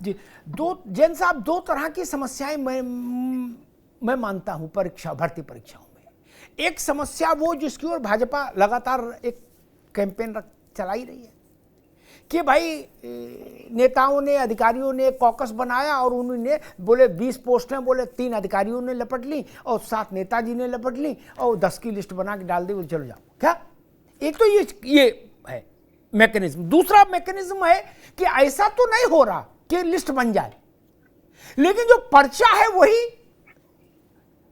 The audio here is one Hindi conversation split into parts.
जी, दो जैन साहब, दो तरह की समस्याएं मैं मानता हूं भर्ती परीक्षाओं में। एक समस्या वो जिसकी ओर भाजपा लगातार एक कैंपेन चला ही रही है कि भाई नेताओं ने, अधिकारियों ने कॉकस बनाया और उन्होंने बोले 20 पोस्टें, बोले 3 अधिकारियों ने लपट ली और 7 नेताजी ने लपट ली और 10 की लिस्ट बना के डाल दी, बोले चलो जाओ। क्या एक तो ये है मैकेनिज्म। दूसरा मैकेनिज्म है कि ऐसा तो नहीं हो रहा कि लिस्ट बन जाए, लेकिन जो पर्चा है वही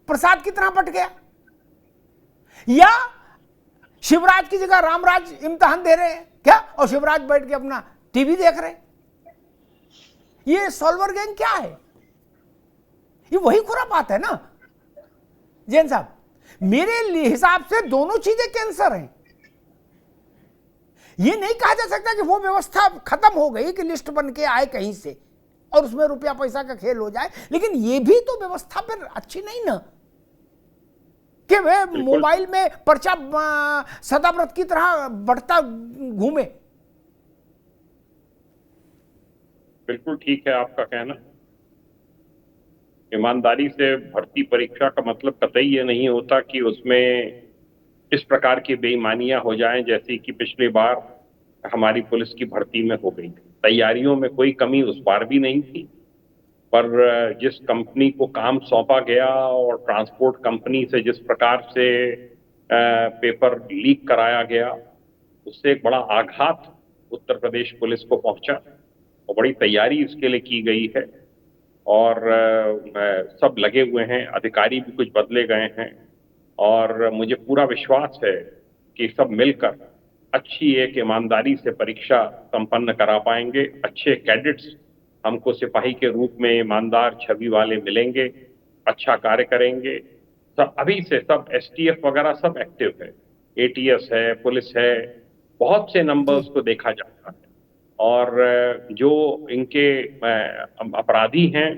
प्रसाद की तरह बट गया, या शिवराज की जगह रामराज इम्तिहान दे रहे हैं क्या, और शिवराज बैठ के अपना टीवी देख रहे हैं। ये सॉल्वर गैंग क्या है? ये वही खुरापात है ना जैन साहब। मेरे हिसाब से दोनों चीजें कैंसर हैं। ये नहीं कहा जा सकता कि वो व्यवस्था खत्म हो गई कि लिस्ट बन के आए कहीं से और उसमें रुपया पैसा का खेल हो जाए, लेकिन ये भी तो व्यवस्था फिर अच्छी नहीं ना कि वे मोबाइल में पर्चा सदाव्रत की तरह बढ़ता घूमे। बिल्कुल ठीक है आपका कहना। ईमानदारी से भर्ती परीक्षा का मतलब कतई ये नहीं होता कि उसमें इस प्रकार की बेईमानियां हो जाएं जैसी कि पिछली बार हमारी पुलिस की भर्ती में हो गई। तैयारियों में कोई कमी उस बार भी नहीं थी, पर जिस कंपनी को काम सौंपा गया और ट्रांसपोर्ट कंपनी से जिस प्रकार से पेपर लीक कराया गया, उससे एक बड़ा आघात उत्तर प्रदेश पुलिस को पहुंचा और बड़ी तैयारी इसके लिए की गई है और सब लगे हुए हैं, अधिकारी भी कुछ बदले गए हैं और मुझे पूरा विश्वास है कि सब मिलकर अच्छी एक ईमानदारी से परीक्षा संपन्न करा पाएंगे। अच्छे कैडेट्स हमको सिपाही के रूप में ईमानदार छवि वाले मिलेंगे, अच्छा कार्य करेंगे। सब अभी से सब एसटीएफ वगैरह सब एक्टिव है, एटीएस है, पुलिस है, बहुत से नंबर्स को देखा जाता है और जो इनके अपराधी हैं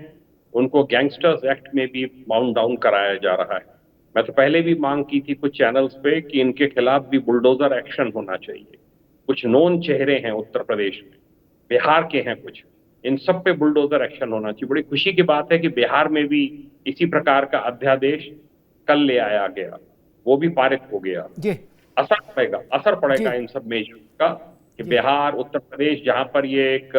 उनको गैंगस्टर्स एक्ट में भी बाउंड डाउन कराया जा रहा है। मैं तो पहले भी मांग की थी कुछ चैनल्स पे कि इनके खिलाफ भी बुलडोजर एक्शन होना चाहिए। कुछ नोन चेहरे हैं उत्तर प्रदेश में, बिहार के हैं कुछ, इन सब पे बुलडोजर एक्शन होना चाहिए। बड़ी खुशी की बात है कि बिहार में भी इसी प्रकार का अध्यादेश कल ले आया गया, वो भी पारित हो गया। असर पड़ेगा इन सब मेजर का कि बिहार, उत्तर प्रदेश, जहां पर ये एक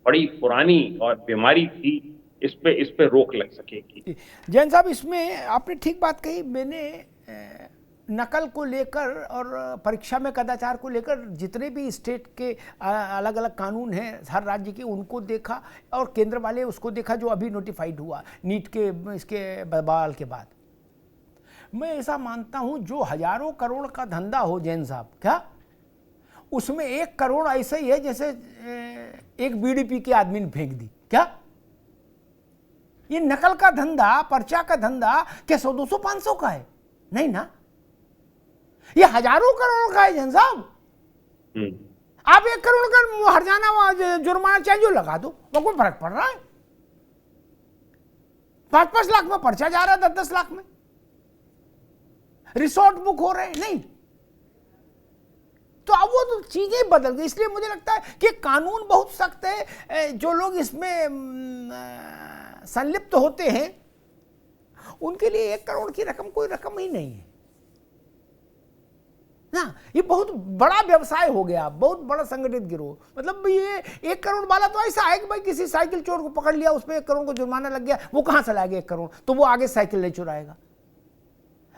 बड़ी पुरानी और बीमारी थी, इस पे रोक लग सकेगी। जैन साहब, इसमें आपने ठीक बात कही। मैंने नकल को लेकर और परीक्षा में कदाचार को लेकर जितने भी स्टेट के अलग अलग कानून हैं हर राज्य के, उनको देखा और केंद्र वाले उसको देखा जो अभी नोटिफाइड हुआ नीट के इसके बवाल के बाद। मैं ऐसा मानता हूं जो हजारों करोड़ का धंधा हो जैन साहब, क्या उसमें 1 करोड़ ऐसा ही है जैसे एक बीड़ी पी के आदमी ने फेंक दी। क्या ये नकल का धंधा, पर्चा का धंधा क्या 100, 200, 500 का है? नहीं ना, ये हजारों करोड़ का है जैन साहब। आप 1 करोड़ का हरजाना जुर्माना चाहे जो लगा दो, वो कोई फर्क पड़ रहा है? 5-5 लाख में पर्चा जा रहा है, 10-10 लाख में रिसोर्ट बुक हो रहे हैं। नहीं तो अब वो तो चीजें बदल गई। इसलिए मुझे लगता है कि कानून बहुत सख्त है। जो लोग इसमें संलिप्त होते हैं उनके लिए 1 करोड़ की रकम कोई रकम ही नहीं है ना। ये बहुत बड़ा व्यवसाय हो गया, बहुत बड़ा संगठित गिरोह। मतलब ये 1 करोड़ वाला तो ऐसा है कि भाई किसी साइकिल चोर को पकड़ लिया, उसमें 1 करोड़ को जुर्माना लग गया, वो कहां से लाएगा 1 करोड़? तो वो आगे साइकिल नहीं चुराएगा।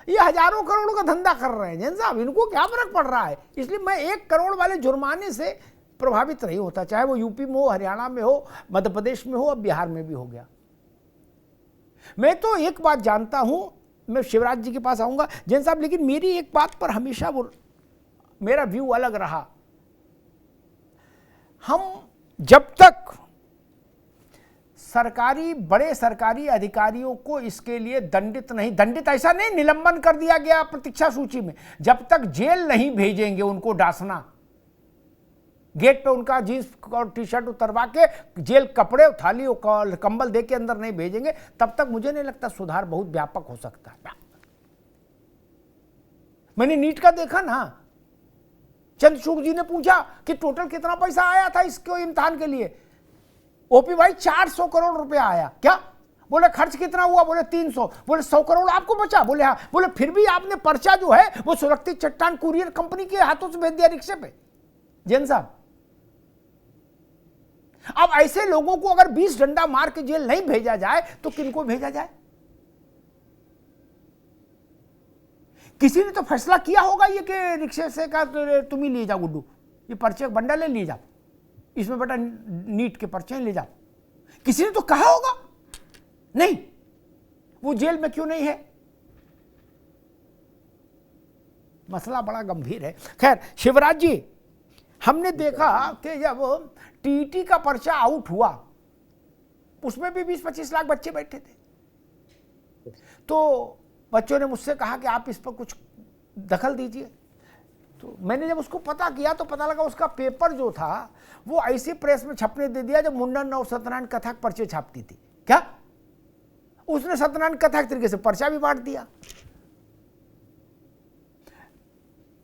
ये हजारों करोड़ का धंधा कर रहे हैं जैन साहब, इनको क्या फर्क पड़ रहा है? इसलिए मैं 1 करोड़ वाले जुर्माने से प्रभावित नहीं होता, चाहे वो यूपी में हो, हरियाणा में हो, मध्य प्रदेश में हो, अब बिहार में भी हो गया। मैं तो एक बात जानता हूं, मैं शिवराज जी के पास आऊंगा जैन साहब, लेकिन मेरी एक बात पर हमेशा वो मेरा व्यू अलग रहा। हम जब तक बड़े सरकारी अधिकारियों को इसके लिए दंडित ऐसा नहीं, निलंबन कर दिया गया प्रतीक्षा सूची में, जब तक जेल नहीं भेजेंगे उनको डांसना, गेट पे उनका जींस और टी शर्ट उतरवा के जेल कपड़े, थाली और कंबल दे के अंदर नहीं भेजेंगे, तब तक मुझे नहीं लगता सुधार बहुत व्यापक हो सकता है। मैंने नीट का देखा ना, चंद्रचूड़ जी ने पूछा कि टोटल कितना पैसा आया था इसको इम्तिहान के लिए, ओपी भाई 400 करोड़ रुपया आया। क्या बोले खर्च कितना हुआ? बोले 300। बोले 100 करोड़ आपको बचा? बोले हाँ। बोले फिर भी आपने पर्चा जो है वो सुरक्षित चट्टान कुरियर कंपनी के हाथों से भेज दिया रिक्शे पे। जैन साहब, अब ऐसे लोगों को अगर 20 डंडा मार के जेल नहीं भेजा जाए तो किनको भेजा जाए? किसी ने तो फैसला किया होगा ये कि रिक्शे से का तुम ही ले जाओ गुड्डू, ये पर्चे बंडल ले जाओ, इसमें बेटा नीट के पर्चे ले जाओ। किसी ने तो कहा होगा। नहीं, वो जेल में क्यों नहीं है? मसला बड़ा गंभीर है। खैर शिवराज जी, हमने देखा कि जब टीटी का पर्चा आउट हुआ उसमें भी 20-25 लाख बच्चे बैठे थे, तो बच्चों ने मुझसे कहा कि आप इस पर कुछ दखल दीजिए। तो मैंने जब उसको पता किया तो पता लगा उसका पेपर जो था वो ऐसी प्रेस में छपने दे दिया जब मुंडन और सत्यनारायण कथा के पर्चे छापती थी। क्या उसने सत्यनारायण कथा के तरीके से पर्चा भी बांट दिया।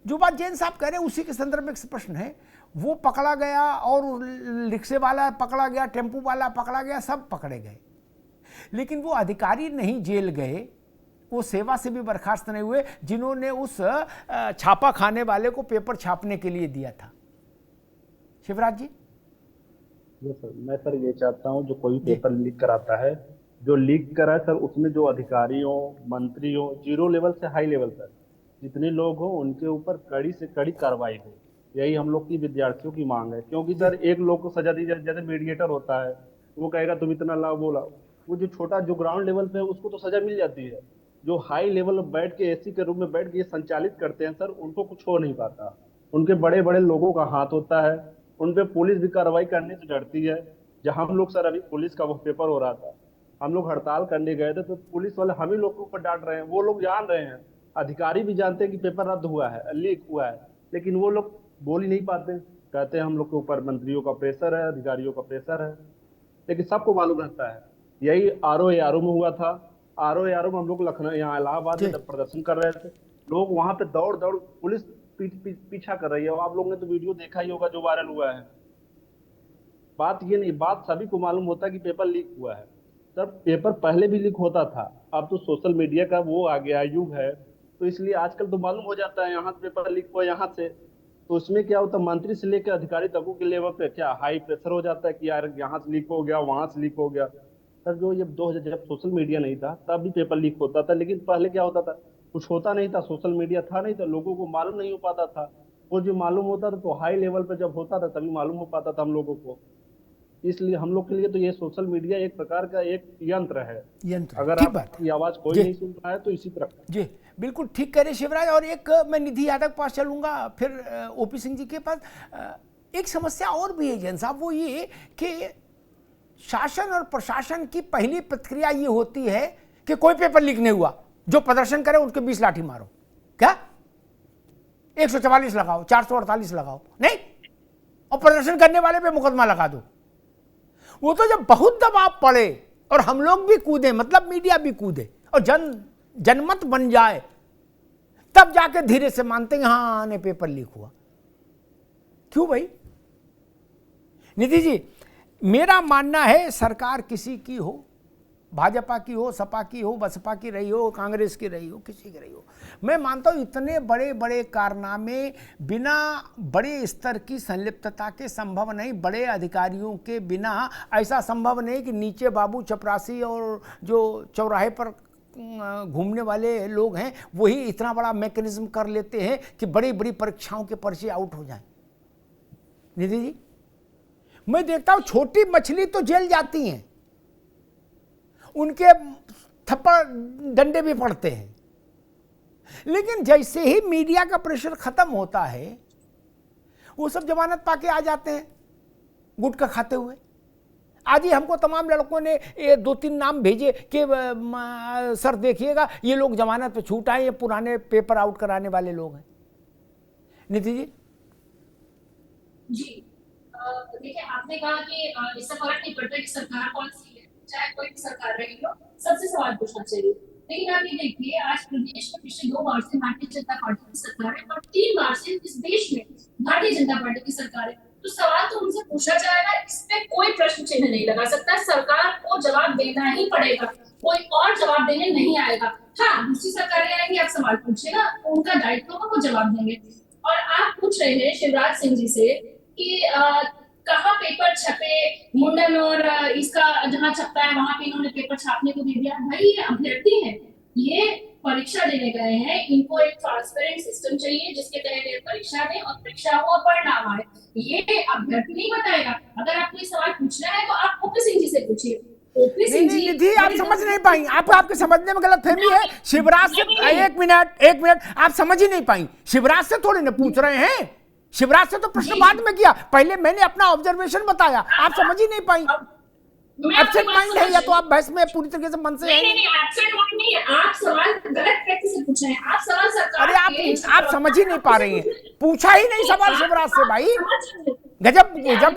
जो बात जैन साहब कह रहे हैं उसी के संदर्भ में एक प्रश्न है। वो पकड़ा गया और रिक्शे वाला पकड़ा गया, टेम्पू वाला पकड़ा गया, सब पकड़े गए, लेकिन वो अधिकारी नहीं जेल गए, वो सेवा से भी बर्खास्त नहीं हुए जिन्होंने उस छापा खाने वाले को पेपर छापने के लिए दिया था। शिवराज जी। ये सर, मैं सर ये चाहता हूँ जो कोई पेपर लीक कराता है, जो लीक करा है सर, उसमें जो अधिकारियों, मंत्रियों, जीरो लेवल से हाई लेवल तक जितने लोग हो उनके ऊपर कड़ी से कड़ी कार्रवाई हो। यही हम लोग की विद्यार्थियों की मांग है। क्योंकि सर एक लोग को सजा दी जाए, जैसे मीडिएटर होता है, वो कहेगा तुम इतना लाओ बोला, वो जो छोटा जो ग्राउंड लेवल पे है उसको तो सजा मिल जाती है। जो हाई लेवल बैठ के एसी के रूम में बैठ के ये संचालित करते हैं सर, उनको कुछ हो नहीं पाता। उनके बड़े बड़े लोगों का हाथ होता है, उन पे पुलिस भी कार्रवाई करने से डरती है। जहां हम लोग सर अभी पुलिस का वो पेपर हो रहा था, हम लोग हड़ताल करने गए थे तो पुलिस वाले हम ही लोग के ऊपर डांट रहे हैं। वो लोग जान रहे हैं, अधिकारी भी जानते हैं कि पेपर रद्द हुआ है, लीक हुआ है, लेकिन वो लोग बोल ही नहीं पाते। कहते हैं हम लोग के ऊपर मंत्रियों का प्रेशर है, अधिकारियों का प्रेशर है, लेकिन सबको मालूम रहता है। यही आरओ में हुआ था। आरओ में हम लोग लखनऊ, यहाँ इलाहाबाद में प्रदर्शन कर रहे थे, लोग वहां पे दौड़ दौड़ पुलिस पीछा कर रही है। आप लोगों ने तो वीडियो देखा ही होगा जो वायरल हुआ है। बात ये नहीं, बात सभी को मालूम होता है कि पेपर लीक हुआ है। सर पेपर पहले भी लीक होता था, अब तो सोशल मीडिया का वो आ गया युग है, तो इसलिए आजकल तो मालूम हो जाता है यहाँ से पेपर लीक हुआ, यहाँ से। तो उसमें क्या होता है, मंत्री से लेकर अधिकारी तक के लेवल पे क्या हाई प्रेशर हो जाता है कि यार यहाँ से लीक हो गया, वहां से लीक हो गया। सर जो ये 2000 जब सोशल मीडिया नहीं था तब भी पेपर लीक होता था, लेकिन पहले क्या होता था, कुछ होता नहीं था, सोशल मीडिया था नहीं, तो लोगों को मालूम नहीं हो पाता था। वो जो मालूम होता था तो हाई लेवल पे जब होता था तभी मालूम हो पाता था हम लोगों को। इसलिए हम लोग के लिए तो ये सोशल मीडिया एक प्रकार का एक यंत्र है। अगर आपकी आवाज कोई नहीं सुन रहा है तो इसी तरह। जी बिल्कुल ठीक कह रहे शिवराज। और एक मैं निधि यादव के पास चलूंगा, फिर ओपी सिंह जी के पास। एक समस्या और भी है जैन साहब, वो ये कि शासन और प्रशासन की पहली प्रतिक्रिया ये होती है कि कोई पेपर लीक नहीं हुआ, जो प्रदर्शन करे उनके 20 लाठी मारो। क्या 144 लगाओ, 448 लगाओ, नहीं, और प्रदर्शन करने वाले पे मुकदमा लगा दो। वो तो जब बहुत दबाव पड़े और हम लोग भी कूदे, मतलब मीडिया भी कूदे और जनमत बन जाए, तब जाके धीरे से मानते हैं हाँ ने पेपर लीक हुआ। क्यों भाई? निधि जी, मेरा मानना है सरकार किसी की हो, भाजपा की हो, सपा की हो, बसपा की रही हो, कांग्रेस की रही हो, किसी की रही हो, मैं मानता हूं इतने बड़े बड़े कारनामे बिना बड़े स्तर की संलिप्तता के संभव नहीं। बड़े अधिकारियों के बिना ऐसा संभव नहीं कि नीचे बाबू चपरासी और जो चौराहे पर घूमने वाले लोग हैं वही इतना बड़ा मैकेनिज्म कर लेते हैं कि बड़ी बड़ी परीक्षाओं के पर्चे आउट हो जाएं। निधि जी, मैं देखता हूं छोटी मछली तो जेल जाती हैं, उनके थप्पड़ डंडे भी पड़ते हैं, लेकिन जैसे ही मीडिया का प्रेशर खत्म होता है वो सब जमानत पाके आ जाते हैं गुटखा खाते हुए। आज ही हमको तमाम लड़कों ने ये 2-3 नाम भेजे कि सर देखिएगा ये लोग जमानत पे छूट आए, ये पुराने पेपर आउट कराने वाले लोग हैं। निधि जी। जी देखिए, आपने कहा कि इससे फर्क नहीं पड़ता कि सरकार कौन सी है, चाहे कोई भी सरकार रही हो, सबसे सवाल पूछना चाहिए। लेकिन आप ये देखिए, आज प्रदेश में पिछले 2 बार से भारतीय जनता पार्टी की सरकार है और 3 बार से इस देश में भारतीय जनता पार्टी की सरकार है। तो सवाल तो उनसे पूछा जाएगा, इस पे कोई प्रश्न चिन्ह नहीं लगा सकता, सरकार को जवाब देना ही पड़ेगा, कोई और जवाब देने नहीं आएगा। हाँ, दूसरी सरकारें आएंगी, आप सवाल पूछेगा, उनका दायित्व होगा, वो जवाब देंगे। और आप पूछ रहे हैं शिवराज सिंह जी से कि कहाँ पेपर छपे, मुंडन और इसका जहां छपता है वहां पे इन्होंने पेपर छापने को दे दिया। भाई ये अभ्यर्थी है, ये परीक्षा देने गए हैं, इनको एक ट्रांसपेरेंट सिस्टम चाहिए जिसके तहत ये परीक्षा दें और परीक्षा हो और परिणाम आए। ये अभ्यर्थी नहीं बताएगा। अगर आपको ये सवाल पूछना है तो आप ओपी सिंह जी से पूछिए। नहीं नहीं निधि, आप समझ नहीं पाई, आपके समझने में गलतफहमी है। शिवराज से एक मिनट आप समझ ही नहीं पाई। शिवराज से थोड़ी ना पूछ रहे हैं, शिवराज से तो प्रश्न बाद में किया, पहले मैंने अपना ऑब्जर्वेशन बताया, आप समझ ही नहीं पाई। एब्सेंट माइंड है या तो आप बहस में पूरी तरीके से मन से नहीं एब्सेंट माइंड नहीं है, आप सवाल गलत व्यक्ति से पूछ रहे हैं। आप सवाल सरकार अरे आप समझ ही नहीं पा रही हैं, पूछा ही नहीं सवाल शिवराज से भाई, गजब गजब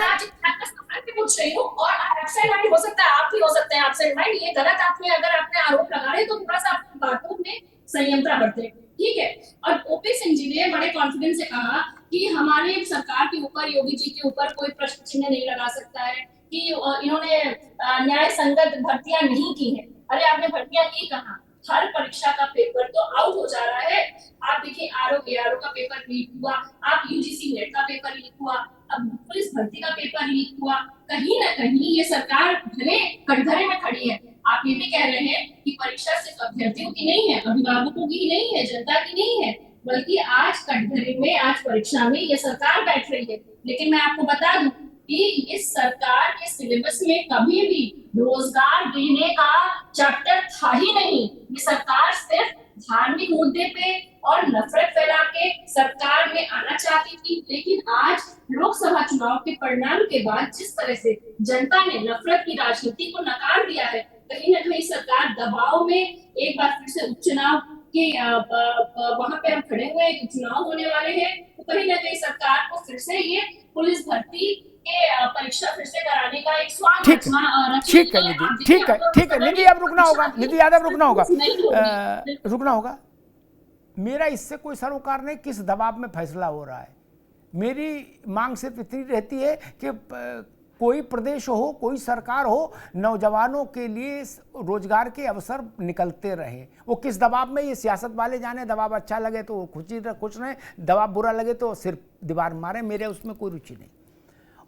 पूछ रही हूँ। और एब्सेंट माइंड हो सकता है, आप भी हो सकते हैं एब्सेंट माइंड, ये गलत आपने अगर आपने आरोप लगा रहे तो थोड़ा सा अपनी बातों में संयमता बरतें, ठीक है। और ओपी सिंह जी ने बड़े कॉन्फिडेंस से कहा कि हमारे सरकार के ऊपर, योगी जी के ऊपर कोई प्रश्न चिन्ह नहीं लगा सकता है कि इन्होंने न्याय संगत भर्तियां नहीं की है। अरे आपने भर्तियां की कहाँ? हर परीक्षा का पेपर तो आउट हो जा रहा है। आप देखिए आरओ का पेपर लीक हुआ, आप यूजीसी नेट का पेपर लीक हुआ, अब पुलिस भर्ती का पेपर लीक हुआ। कहीं ना कहीं ये सरकार भले कटघरे में खड़ी है। आप ये भी कह रहे हैं कि परीक्षा सिर्फ अभ्यर्थियों की नहीं है, अभिभावकों की ही नहीं है, जनता की नहीं है, बल्कि आज कटघरे में, आज परीक्षा में ये सरकार बैठ रही है। लेकिन मैं आपको बता दूं कि इस सरकार के सिलेबस में कभी भी रोजगार देने का चैप्टर था ही नहीं। ये सरकार सिर्फ धार्मिक मुद्दे पे और नफरत फैला के सरकार में आना चाहती थी। लेकिन आज लोकसभा चुनाव के परिणाम के बाद जिस तरह से जनता ने नफरत की राजनीति को नकार दिया है, कहीं ना कहीं सरकार दबाव में एक बार फिर से उपचुनाव के वहां पे हम खड़े हुए, चुनाव होने वाले हैं, तो कहीं ना कहीं सरकार को फिर से ये पुलिस भर्ती के परीक्षा फिर से कराने का एक स्वाद ठीक है निधि, ठीक है निधि, अब रुकना होगा, निधि यादव रुकना होगा। मेरा इससे कोई सरोकार नहीं किस दबाव में फैसला हो रहा है। मेरी मांग सिर्फ इतनी रहती है कि कोई प्रदेश हो, कोई सरकार हो, नौजवानों के लिए रोजगार के अवसर निकलते रहे। वो किस दबाव में, ये सियासत वाले जाने, दबाव अच्छा लगे तो खुश रहे, दबाव बुरा लगे तो सिर्फ दीवार मारे, मेरे उसमें कोई रुचि नहीं।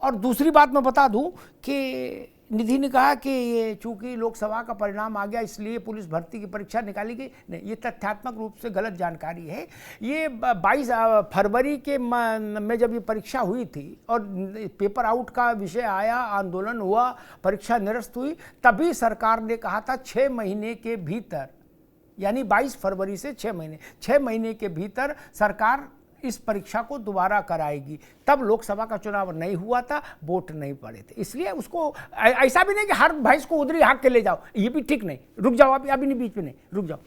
और दूसरी बात मैं बता दूं कि निधि ने कहा कि ये चूंकि लोकसभा का परिणाम आ गया इसलिए पुलिस भर्ती की परीक्षा निकाली गई, नहीं, ये तथ्यात्मक रूप से गलत जानकारी है। ये 22 फरवरी के में जब ये परीक्षा हुई थी और पेपर आउट का विषय आया, आंदोलन हुआ, परीक्षा निरस्त हुई, तभी सरकार ने कहा था 6 महीने के भीतर, यानी 22 फरवरी से 6 महीने के भीतर सरकार इस परीक्षा को दोबारा कराएगी। तब लोकसभा का चुनाव नहीं हुआ था, वोट नहीं पड़े थे, इसलिए उसको ऐसा भी नहीं कि हर भैंस को उधरी हाँक के ले जाओ, ये भी ठीक नहीं। रुक जाओ, अभी नहीं, बीच में नहीं, रुक जाओ।